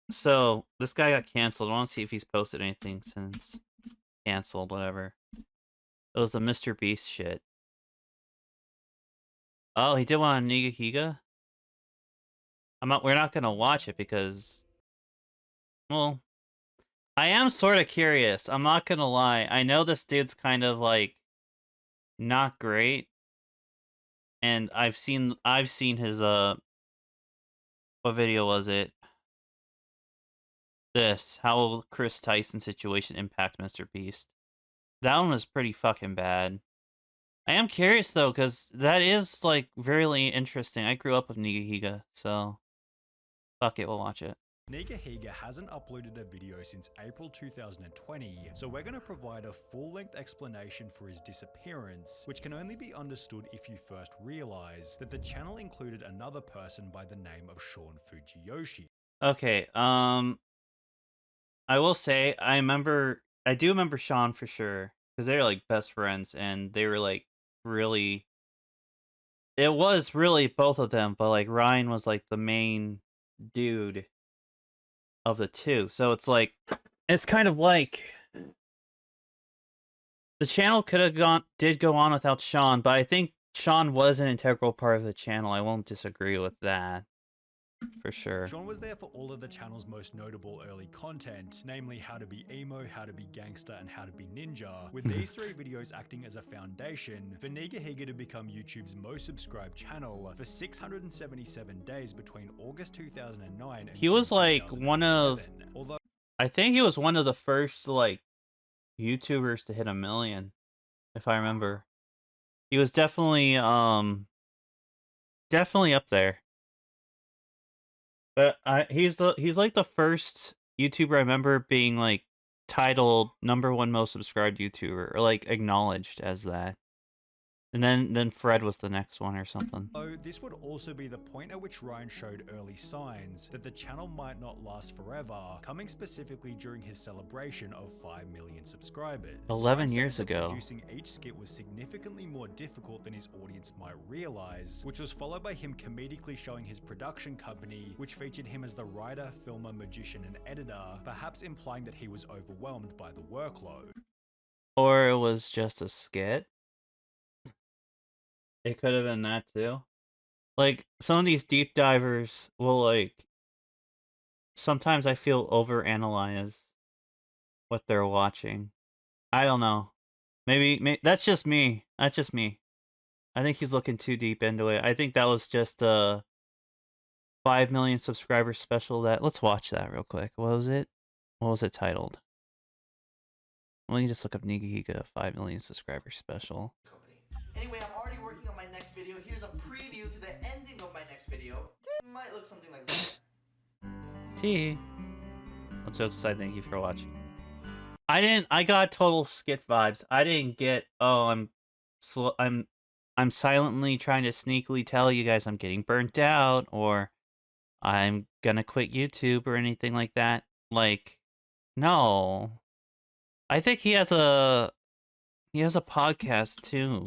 So this guy got canceled. I want to see if he's posted anything since canceled, whatever. It was the Mr. Beast shit. Oh, he did one on Nigahiga? We're not gonna watch it because, well, I am sort of curious. I'm not gonna lie. I know this dude's kind of like not great, and I've seen his what video was it? This, how will Chris Tyson situation impact Mr. Beast? That one was pretty fucking bad. I am curious though, because that is like really interesting. I grew up with Nigahiga, so fuck it, we'll watch it. Nigahiga hasn't uploaded a video since April 2020, so we're going to provide a full-length explanation for his disappearance, which can only be understood if you first realize that the channel included another person by the name of Sean Fujiyoshi. Okay, I will say I do remember Sean for sure because they were like best friends and they were like really. It was really both of them, but like Ryan was like the main dude of the two. So it's kind of like the channel did go on without Sean, but I think Sean was an integral part of the channel. I won't disagree with that for sure. Sean was there for all of the channel's most notable early content, namely How to Be Emo, How to Be Gangster, and How to Be Ninja, with these three videos acting as a foundation for Nigahiga to become YouTube's most subscribed channel for 677 days between August 2009 and He June was like one of 2011. Although I think he was one of the first like YouTubers to hit 1 million, if I remember. He was definitely up there. But he's like the first YouTuber I remember being like titled #1 most subscribed YouTuber or like acknowledged as that. And then Fred was the next one or something. this would also be the point at which Ryan showed early signs that the channel might not last forever, coming specifically during his celebration of 5 million subscribers. 11 years ago. Producing each skit was significantly more difficult than his audience might realize, which was followed by him comedically showing his production company, which featured him as the writer, filmer, magician, and editor, perhaps implying that he was overwhelmed by the workload. Or it was just a skit. It could have been that too. Like some of these deep divers will like sometimes I feel overanalyze what they're watching. I don't know. Maybe that's just me. That's just me. I think he's looking too deep into it. I think that was just a 5 million subscriber special. Let's watch that real quick. What was it? What was it titled? Let me just look up Nigahiga 5 million subscriber special. Anyway, I'm already working on my next video. Here's a preview to the ending of my next video. Might look something like that. T. Well, jokes aside, thank you for watching. I got total skit vibes. I didn't get, oh, I'm silently trying to sneakily tell you guys I'm getting burnt out or I'm gonna quit YouTube or anything like that. Like, no. I think he has a podcast too.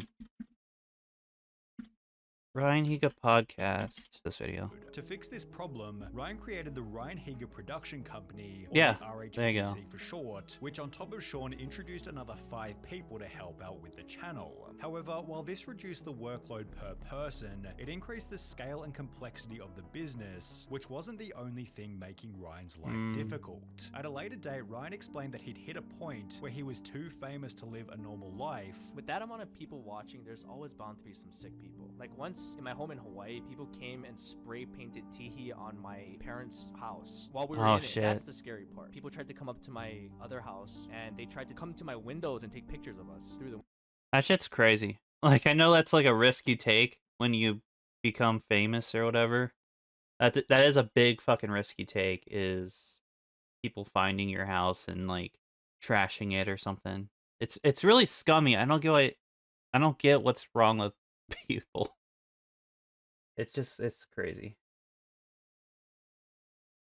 Ryan Higa podcast. This video. To fix this problem, Ryan created the Ryan Higa Production Company, or Yeah, the there you go. RHPC for short, which on top of Sean introduced another 5 people to help out with the channel. However, while this reduced the workload per person, it increased the scale and complexity of the business, which wasn't the only thing making Ryan's life difficult. At a later date, Ryan explained that he'd hit a point where he was too famous to live a normal life. With that amount of people watching, there's always bound to be some sick people. Like once in my home in Hawaii, people came and spray painted Tihi on my parents' house while we were in it. That's the scary part. People tried to come up to my other house and they tried to come to my windows and take pictures of us through the. That shit's crazy. Like I know that's like a risk you take when you become famous or whatever. That is a big fucking risk you take, is people finding your house and like trashing it or something. It's really scummy. I don't get what's wrong with people. It's crazy.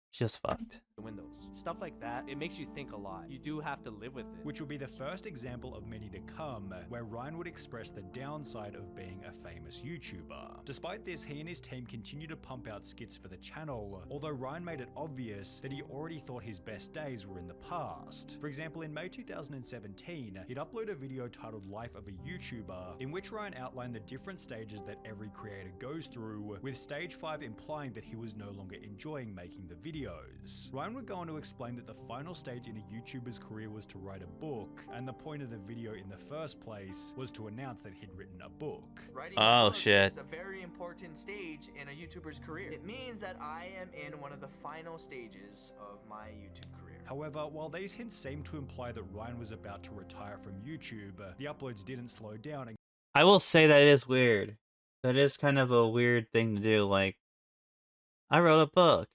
It's just fucked. windows. Stuff like that, it makes you think a lot. You do have to live with it. Which will be the first example of many to come, where Ryan would express the downside of being a famous YouTuber. Despite this, he and his team continue to pump out skits for the channel, although Ryan made it obvious that he already thought his best days were in the past. For example, in May 2017, he'd upload a video titled Life of a YouTuber, in which Ryan outlined the different stages that every creator goes through, with stage 5 implying that he was no longer enjoying making the videos. Ryan would go on to explain that the final stage in a YouTuber's career was to write a book, and the point of the video in the first place was to announce that he'd written a book. Writing Oh, a book shit. is a very important stage in a YouTuber's career. It means that I am in one of the final stages of my YouTube career. However, while these hints seemed to imply that Ryan was about to retire from YouTube, the uploads didn't slow down. I will say that it is weird. That is kind of a weird thing to do. Like, I wrote a book,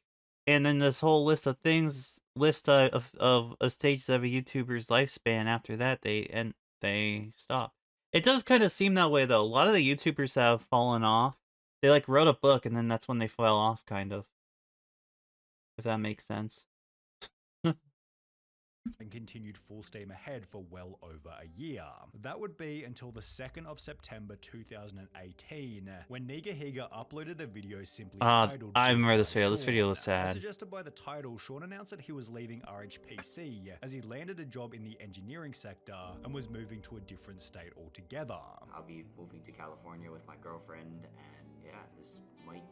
and then this whole list of things, of stages of a YouTuber's lifespan. After that, they stop. It does kind of seem that way though. A lot of the YouTubers have fallen off. They like wrote a book, and then that's when they fell off, kind of. If that makes sense. And continued full steam ahead for well over a year. That would be until the 2nd of September 2018, when Nigahiga uploaded a video simply titled I remember this video. Sean. This video was As sad. suggested by the title, Sean announced that he was leaving RHPC as he landed a job in the engineering sector and was moving to a different state altogether. I'll be moving to California with my girlfriend, and yeah, this might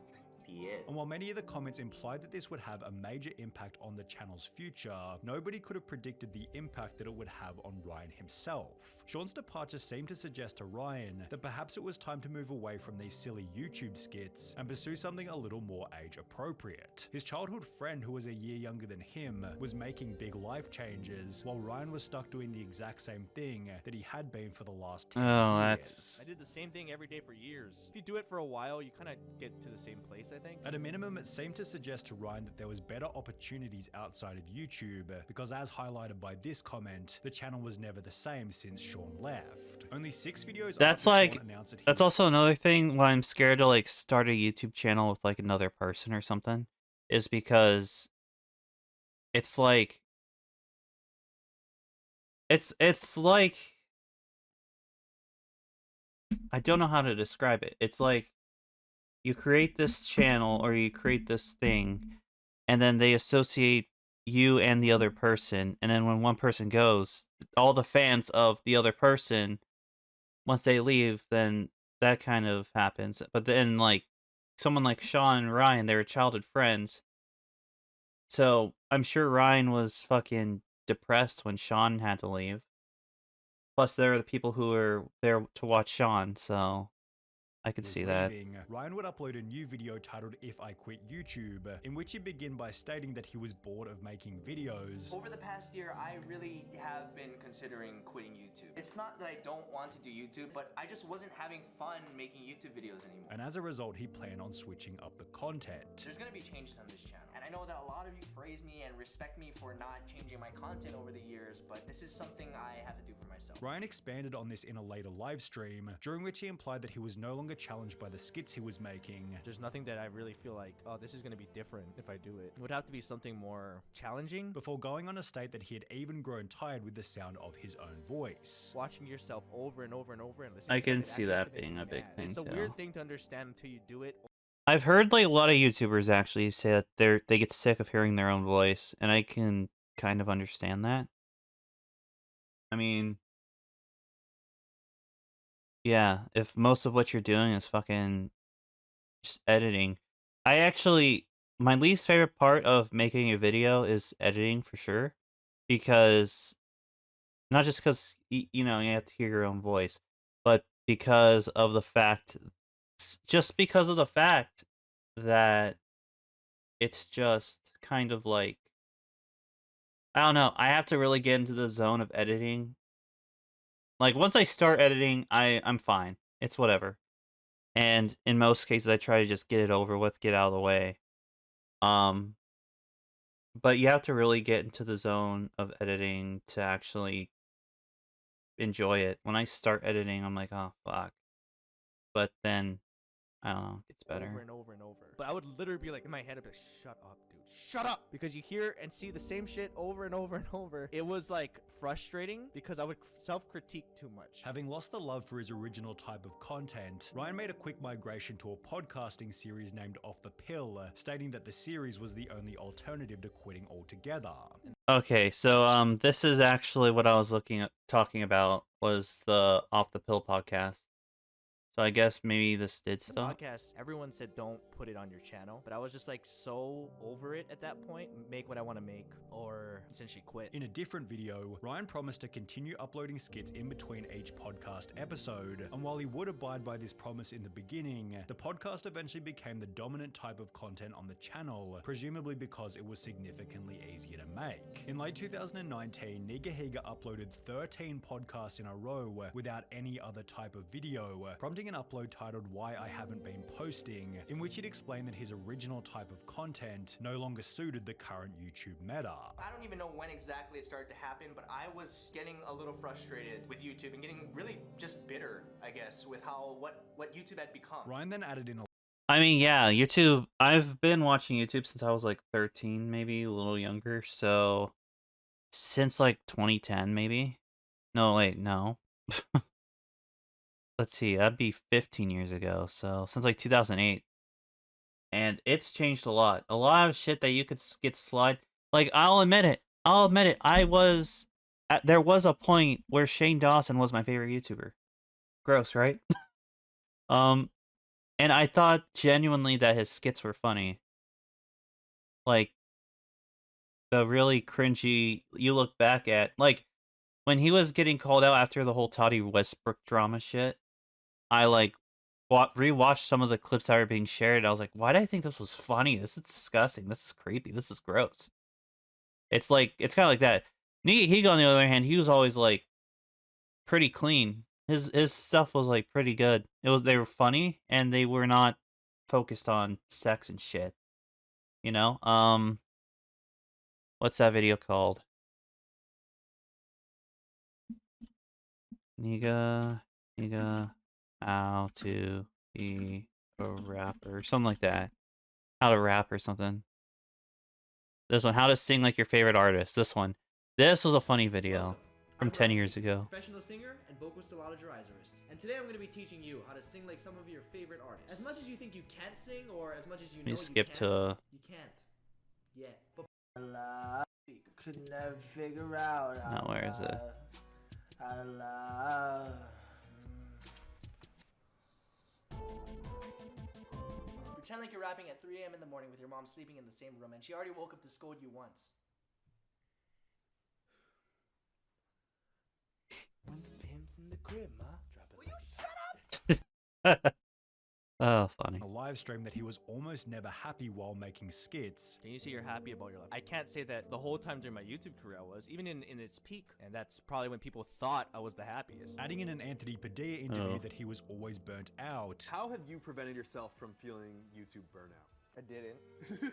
be it. And while many of the comments implied that this would have a major impact on the channel's future, nobody could have predicted the impact that it would have on Ryan himself. Sean's departure seemed to suggest to Ryan that perhaps it was time to move away from these silly YouTube skits and pursue something a little more age appropriate. His childhood friend, who was a year younger than him, was making big life changes, while Ryan was stuck doing the exact same thing that he had been for the last 10 years. I did the same thing every day for years. If you do it for a while, you kind of get to the same place, I think. At a minimum, it seemed to suggest to Ryan that there was better opportunities outside of YouTube, because as highlighted by this comment, the channel was never the same since Sean left. Only 6 videos That's after like, Sean announced that he that's also another thing why I'm scared to like start a YouTube channel with like another person or something, is because it's like, it's like, I don't know how to describe it. It's like, you create this channel or you create this thing, and then they associate you and the other person, and then when one person goes, all the fans of the other person, once they leave, then that kind of happens. But then, like, someone like Sean and Ryan, they were childhood friends, so I'm sure Ryan was fucking depressed when Sean had to leave. Plus, there are the people who were there to watch Sean, so I could was see that. leaving, Ryan would upload a new video titled If I Quit YouTube, in which he'd begin by stating that he was bored of making videos. Over the past year, I really have been considering quitting YouTube. It's not that I don't want to do YouTube, but I just wasn't having fun making YouTube videos anymore. And as a result, he planned on switching up the content. There's gonna be changes on this channel, and I know that a lot of you praise me and respect me for not changing my content over the years, but this is something I have to do for myself. Ryan expanded on this in a later live stream, during which he implied that he was no longer challenged by the skits he was making. There's nothing that I really feel like, oh, this is going to be different if I do it. It would have to be something more challenging. Before going on to state that he had even grown tired with the sound of his own voice. Watching yourself over and over and over and listening I to can something see actually that shouldn't being a be big bad. thing, It's a too. weird thing to understand until you do it. I've heard like a lot of YouTubers actually say that they get sick of hearing their own voice, and I can kind of understand that. I mean, yeah, if most of what you're doing is fucking just editing. I actually, my least favorite part of making a video is editing for sure, because not just because you know, you have to hear your own voice, but because of the fact, just because of the fact that it's just kind of like, I don't know, I have to really get into the zone of editing. Like, once I start editing, I'm fine. It's whatever. And in most cases, I try to just get it over with, get out of the way. But you have to really get into the zone of editing to actually enjoy it. When I start editing, I'm like, oh, fuck. But then I don't know, it's better. Over and over and over. But I would literally be like, in my head, I'd be like, shut up, dude. Shut up! Because you hear and see the same shit over and over and over. It was like frustrating because I would self-critique too much. Having lost the love for his original type of content, Ryan made a quick migration to a podcasting series named Off the Pill, stating that the series was the only alternative to quitting altogether. Okay, so this is actually what I was talking about was the Off the Pill podcast. So I guess maybe this did The stop. podcast, everyone said don't put it on your channel, but I was just like so over it at that point. Make what I want to make, or essentially quit. In a different video, Ryan promised to continue uploading skits in between each podcast episode, and while he would abide by this promise in the beginning, the podcast eventually became the dominant type of content on the channel, presumably because it was significantly easier to make. In late 2019, Nigahiga uploaded 13 podcasts in a row without any other type of video, prompting an upload titled Why I Haven't Been Posting, in which he'd explained that his original type of content no longer suited the current YouTube meta. I don't even know when exactly it started to happen, but I was getting a little frustrated with YouTube and getting really just bitter, I guess, with how what YouTube had become. Ryan then added in a I mean, yeah, YouTube. I've been watching YouTube since I was like 13, maybe a little younger. So since like 2010, maybe. No, wait, no. Let's see, that'd be 15 years ago. So since like 2008, and it's changed a lot. A lot of shit that you could get slide. Like I'll admit it. There was a point where Shane Dawson was my favorite YouTuber. Gross, right? And I thought genuinely that his skits were funny. Like, the really cringy, you look back at, like, when he was getting called out after the whole Toddy Westbrook drama shit, I, like, rewatched some of the clips that were being shared, and I was like, why did I think this was funny? This is disgusting. This is creepy. This is gross. It's kind of like that. Nigahiga, on the other hand, he was always, like, pretty clean. His stuff was like pretty good. They were funny and they were not focused on sex and shit. You know? What's that video called? Niga how to be a rapper, something like that. How to rap or something. This one, how to sing like your favorite artist. This one. This was a funny video from 10 years ago. Professional singer and vocal stellatogerizer. And today I'm going to be teaching you how to sing like some of your favorite artists. As much as you think you can't sing, or as much as you know you skip can, to you can't yet. But could never figure out now where is it? How to love. Pretend like you're rapping at 3 a.m. in the morning with your mom sleeping in the same room, and she already woke up to scold you once. When the pimp's in the crib, ma, drop it. Will you shut up? Oh, funny. a live stream that he was almost never happy while making skits. Can you say you're happy about your life? I can't say that the whole time during my YouTube career I was, even in its peak. And that's probably when people thought I was the happiest. Adding in an Anthony Padilla interview that he was always burnt out. How have you prevented yourself from feeling YouTube burnout? I didn't.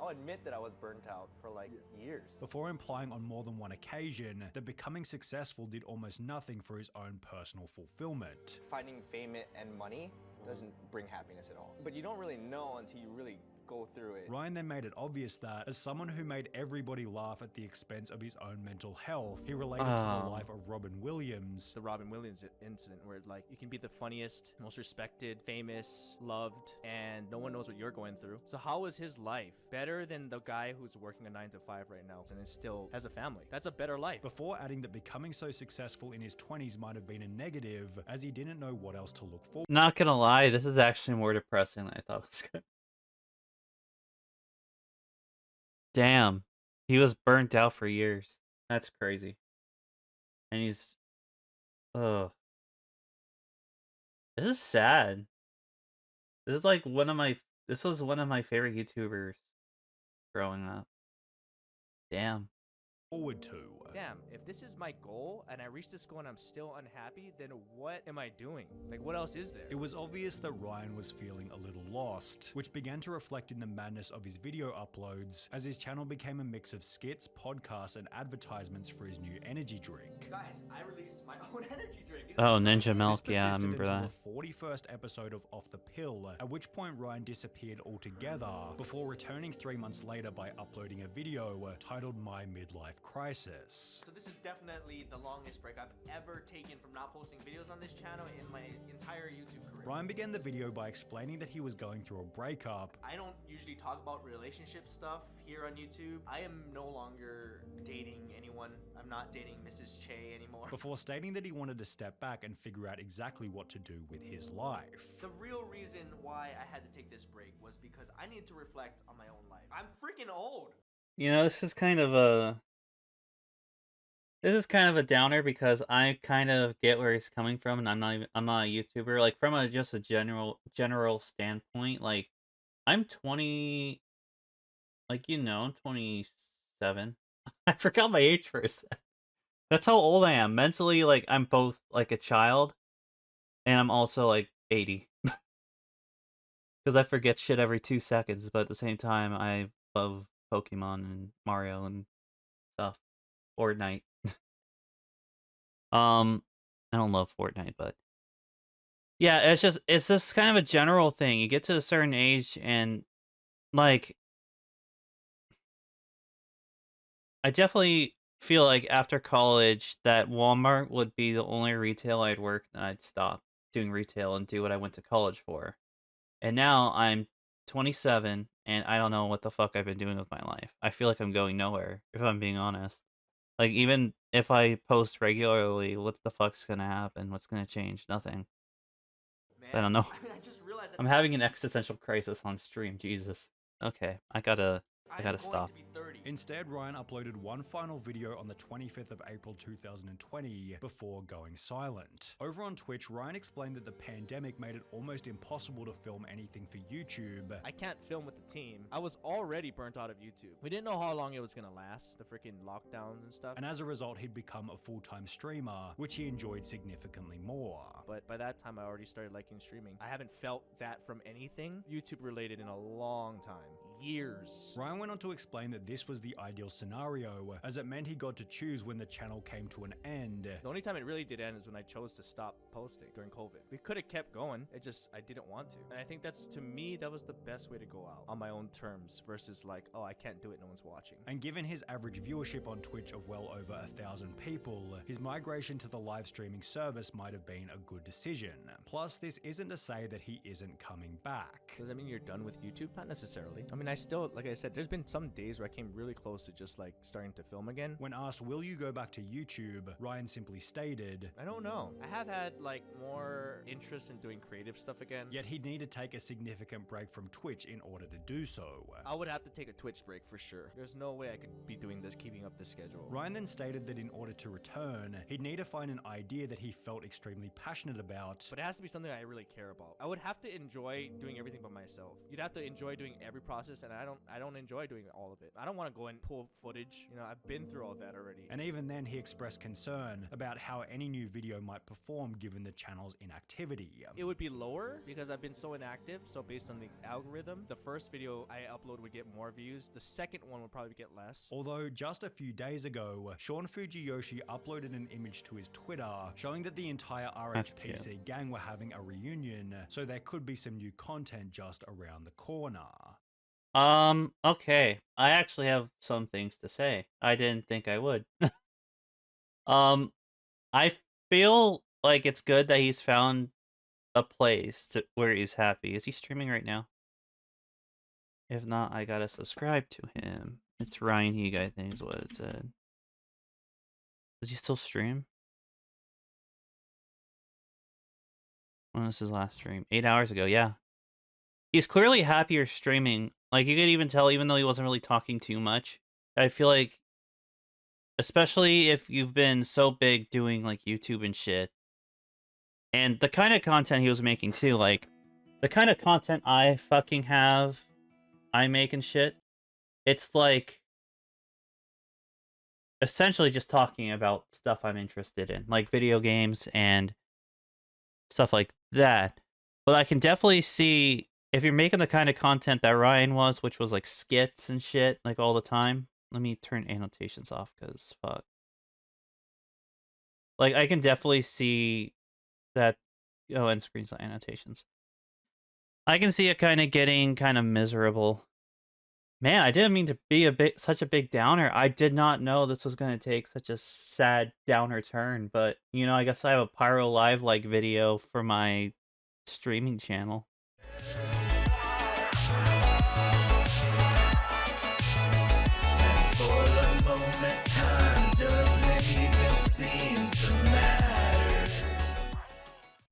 I'll admit that I was burnt out for like years. Before implying on more than one occasion that becoming successful did almost nothing for his own personal fulfillment. Finding fame and money doesn't bring happiness at all. But you don't really know until you really go through it. Ryan then made it obvious that, as someone who made everybody laugh at the expense of his own mental health, he related to the life of Robin Williams. The Robin Williams incident where like you can be the funniest, most respected, famous, loved, and no one knows what you're going through. So how is his life better than the guy who's working a 9-to-5 right now and is still has a family? That's a better life. Before adding that becoming so successful in his 20s might have been a negative, as he didn't know what else to look for. Not gonna lie, this is actually more depressing than I thought it was good. Damn, he was burnt out for years. That's crazy. And he's, ugh. This is sad. This is like this was one of my favorite YouTubers growing up. Damn. forward to. Damn, if this is my goal and I reach this goal and I'm still unhappy, then what am I doing? Like, what else is there? It was obvious that Ryan was feeling a little lost, which began to reflect in the madness of his video uploads as his channel became a mix of skits, podcasts, and advertisements for his new energy drink. Guys, I released my own energy drink. Oh, Ninja This Milk, yeah, I persisted remember until that. the 41st episode of Off the Pill, at which point Ryan disappeared altogether before returning 3 months later by uploading a video titled My Midlife Crisis. So this is definitely the longest break I've ever taken from not posting videos on this channel in my entire YouTube career. Ryan began the video by explaining that he was going through a breakup. I don't usually talk about relationship stuff here on YouTube. I am no longer dating anyone. I'm not dating Mrs. Che anymore. Before stating that he wanted to step back and figure out exactly what to do with his life. The real reason why I had to take this break was because I needed to reflect on my own life. I'm freaking old. You know, this is kind of a downer because I kind of get where he's coming from, and I'm not a YouTuber. Like from just a general standpoint, like I'm 20, like 27. I forgot my age for a sec. That's how old I am mentally. Like I'm both like a child, and I'm also like 80. Because I forget shit every 2 seconds, but at the same time, I love Pokemon and Mario and stuff. Fortnite. I don't love Fortnite, but yeah, it's just kind of a general thing. You get to a certain age, and like, I definitely feel like after college that Walmart would be the only retail I'd work, and I'd stop doing retail and do what I went to college for. And now I'm 27, and I don't know what the fuck I've been doing with my life. I feel like I'm going nowhere, if I'm being honest. Like, even if I post regularly, what the fuck's gonna happen? What's gonna change? Nothing. Man, I don't know. I mean, I just realized that I'm having an existential crisis on stream, Jesus. Okay, I gotta I'm going stop. to be 30. Instead, Ryan uploaded one final video on the 25th of April 2020 before going silent. Over on Twitch, Ryan explained that the pandemic made it almost impossible to film anything for YouTube. I can't film with the team. I was already burnt out of YouTube. We didn't know how long it was gonna last, the freaking lockdowns and stuff. And as a result, he'd become a full-time streamer, which he enjoyed significantly more. But by that time, I already started liking streaming. I haven't felt that from anything YouTube related in a long time. Years. Ryan went on to explain that this was the ideal scenario, as it meant he got to choose when the channel came to an end. The only time it really did end is when I chose to stop posting during COVID. We could have kept going, I didn't want to. And I think to me, that was the best way to go out, on my own terms, versus like, oh, I can't do it, no one's watching. And given his average viewership on Twitch of well over 1,000 people, his migration to the live streaming service might have been a good decision. Plus, this isn't to say that he isn't coming back. Does that mean you're done with YouTube? Not necessarily. I mean, I still, like I said, there's been some days where I came really close to just like starting to film again. When asked, will you go back to YouTube, Ryan simply stated, I don't know. I have had like more interest in doing creative stuff again. yet he'd need to take a significant break from Twitch in order to do so. I would have to take a Twitch break for sure. There's no way I could be doing this, keeping up the schedule. Ryan then stated that in order to return, he'd need to find an idea that he felt extremely passionate about. But it has to be something I really care about. I would have to enjoy doing everything by myself. You'd have to enjoy doing every process, and I don't enjoy doing all of it. I don't want to go and pull footage. You know, I've been through all that already. And even then, he expressed concern about how any new video might perform given the channel's inactivity. It would be lower because I've been so inactive. So based on the algorithm, the first video I upload would get more views. The second one would probably get less. Although just a few days ago, Sean Fujiyoshi uploaded an image to his Twitter showing that the entire RHPC gang were having a reunion, so there could be some new content just around the corner. Okay. I actually have some things to say. I didn't think I would. I feel like it's good that he's found a place where he's happy. Is he streaming right now? If not, I gotta subscribe to him. It's Ryan Heeg, I think is what it said. Does he still stream? When was his last stream? 8 hours ago, yeah. He's clearly happier streaming. Like, you could even tell, even though he wasn't really talking too much. I feel like, especially if you've been so big doing, like, YouTube and shit. And the kind of content he was making, too. Like, the kind of content I fucking have, I make and shit. It's like... essentially just talking about stuff I'm interested in, like video games and stuff like that. But I can definitely see if you're making the kind of content that Ryan was, which was like skits and shit, like all the time. Let me turn annotations off because fuck. Like I can definitely see that. Oh, end screens annotations. I can see it kind of getting kind of miserable. Man, I didn't mean to be such a big downer. I did not know this was going to take such a sad downer turn, but you know, I guess I have a Pyro Live like video for my streaming channel.